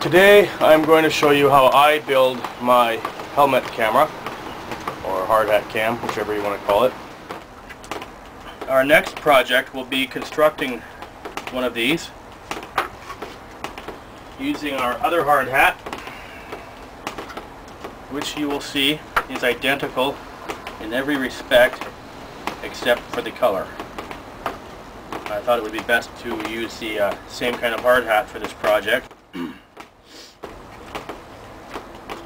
Today I'm going to show you how I build my helmet camera, or hard hat cam, whichever you want to call it. Our next project will be constructing one of these using our other hard hat, which you will see is identical in every respect except for the color. I thought it would be best to use the same kind of hard hat for this project.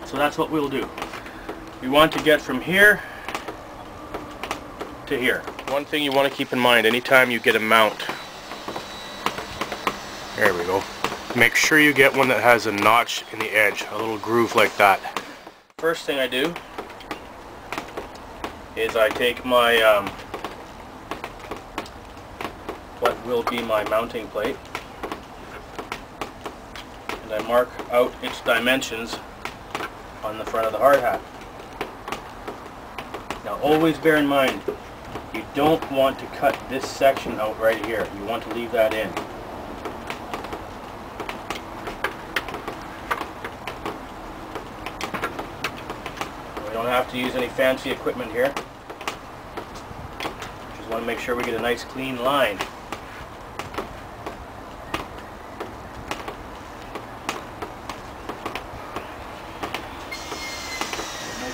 So that's what we'll do. We want to get from here to here. One thing you want to keep in mind anytime you get a mount, there we go, make sure you get one that has a notch in the edge, a little groove like that. First thing I do is I take my what will be my mounting plate and I mark out its dimensions on the front of the hard hat. Now always bear in mind, you don't want to cut this section out right here. You want to leave that in. We don't have to use any fancy equipment here. Just want to make sure we get a nice clean line.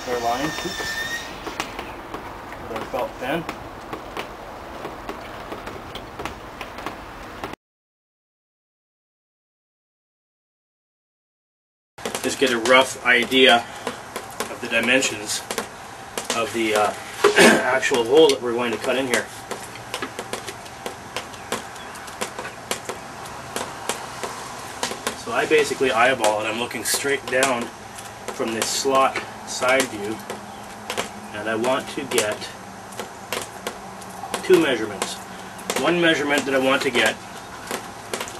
Our line, with our felt pen. Just get a rough idea of the dimensions of the actual hole that we're going to cut in here. So I basically eyeball it. I'm looking straight down from this slot side view, and I want to get two measurements. One measurement that I want to get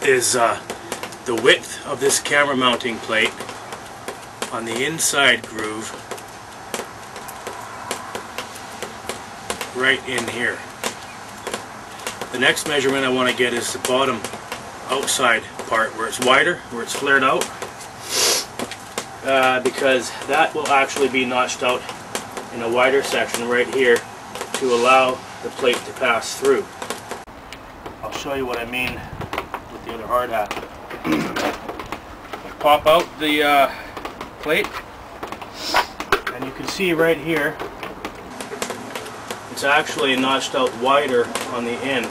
is the width of this camera mounting plate on the inside groove right in here. The next measurement I want to get is the bottom outside part where it's wider, where it's flared out. Because that will actually be notched out in a wider section right here to allow the plate to pass through. I'll show you what I mean with the other hard hat. Pop out the plate, and you can see right here it's actually notched out wider on the end.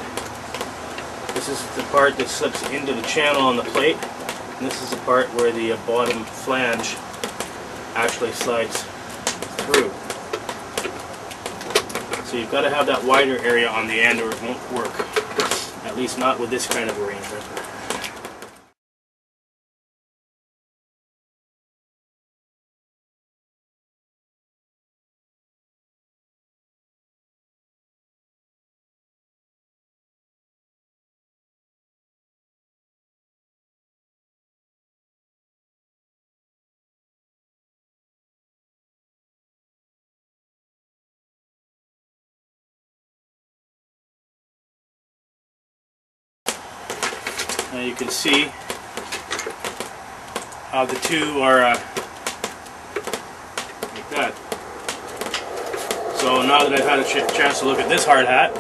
This is the part that slips into the channel on the plate. And this is the part where the bottom flange actually slides through. So you've got to have that wider area on the end or it won't work. At least not with this kind of arrangement. Now you can see how the two are like that. So now that I've had a chance to look at this hard hat,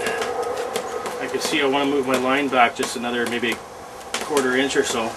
I can see I want to move my line back just another maybe quarter inch or so.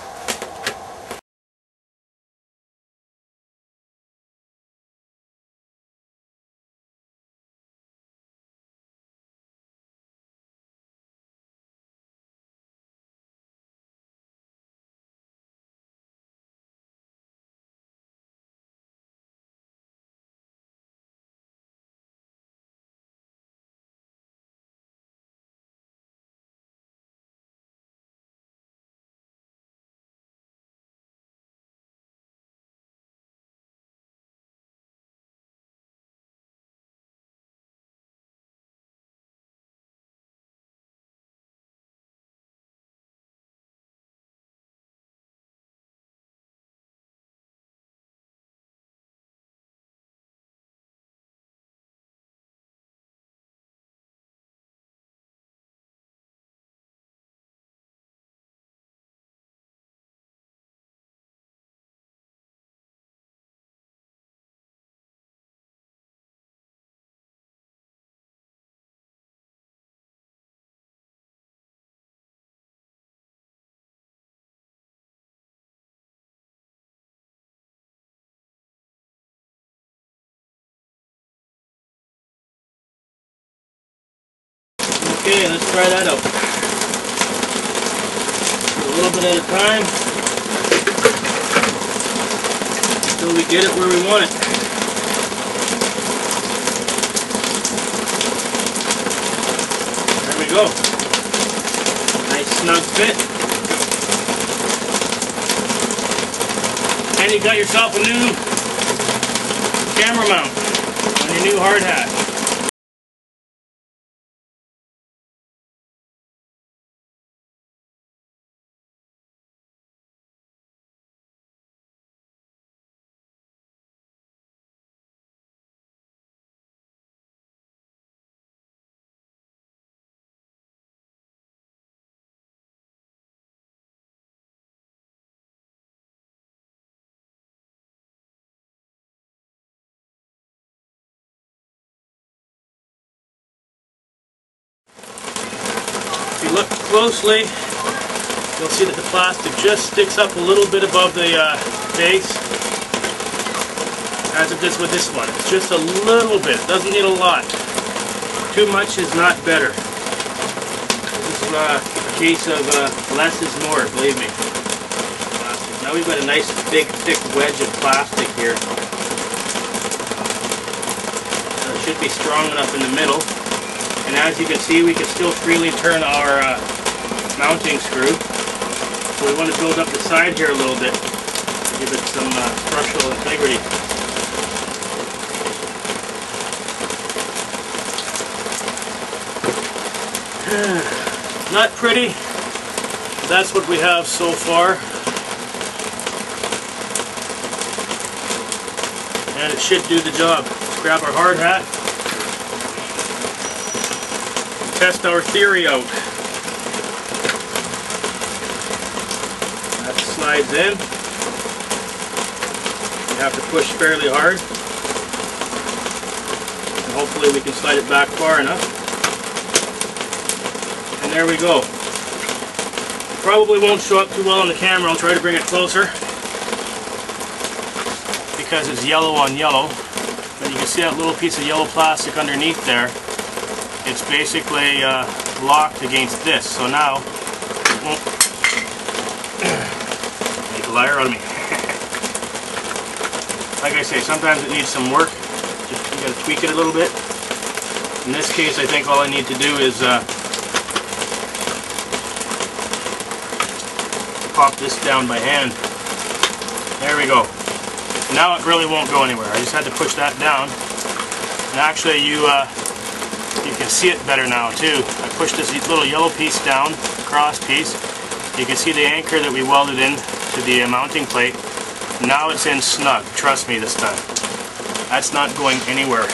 Okay, let's try that out. A little bit at a time until we get it where we want it. There we go. Nice snug fit. And you got yourself a new camera mount on your new hard hat. If you look closely, you'll see that the plastic just sticks up a little bit above the base, as it does with this one. It's just a little bit, it doesn't need a lot. Too much is not better. This is a case of less is more, believe me. Now we've got a nice big thick wedge of plastic here. It should be strong enough in the middle. And as you can see, we can still freely turn our mounting screw. So we want to build up the side here a little bit, give it some structural integrity. Not pretty, but that's what we have so far. And it should do the job. Let's grab our hard hat. Test our theory out. That slides in. You have to push fairly hard. And hopefully we can slide it back far enough. And there we go. It probably won't show up too well on the camera. I'll try to bring it closer because it's yellow on yellow. But you can see that little piece of yellow plastic underneath there. It's basically locked against this, so now it won't make a liar out of me. Like I say, sometimes it needs some work. Just you gotta tweak it a little bit. In this case, I think all I need to do is pop this down by hand. There we go. Now it really won't go anywhere. I just had to push that down, and actually you can see it better now too. I pushed this little yellow piece down, cross piece. You can see the anchor that we welded in to the mounting plate. Now it's in snug, trust me this time. That's not going anywhere.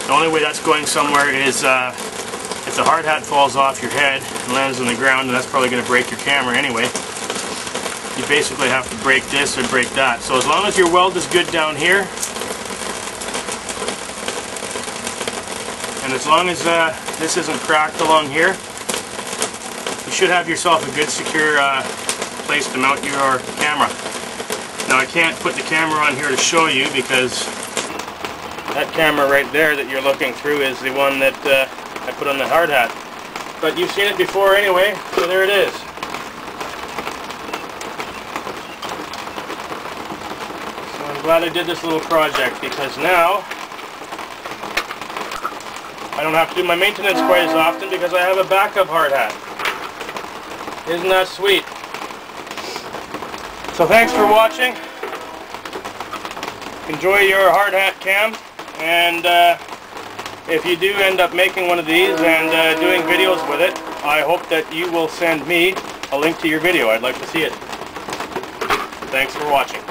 The only way that's going somewhere is if the hard hat falls off your head and lands on the ground, and that's probably going to break your camera anyway. You basically have to break this or break that. So as long as your weld is good down here, and as long as this isn't cracked along here, you should have yourself a good secure place to mount your camera. Now I can't put the camera on here to show you because that camera right there that you're looking through is the one that I put on the hard hat. But you've seen it before anyway, so there it is. So I'm glad I did this little project because now I don't have to do my maintenance quite as often because I have a backup hard hat. Isn't that sweet? So thanks for watching. Enjoy your hard hat cam, and if you do end up making one of these and doing videos with it, I hope that you will send me a link to your video. I'd like to see it. Thanks for watching.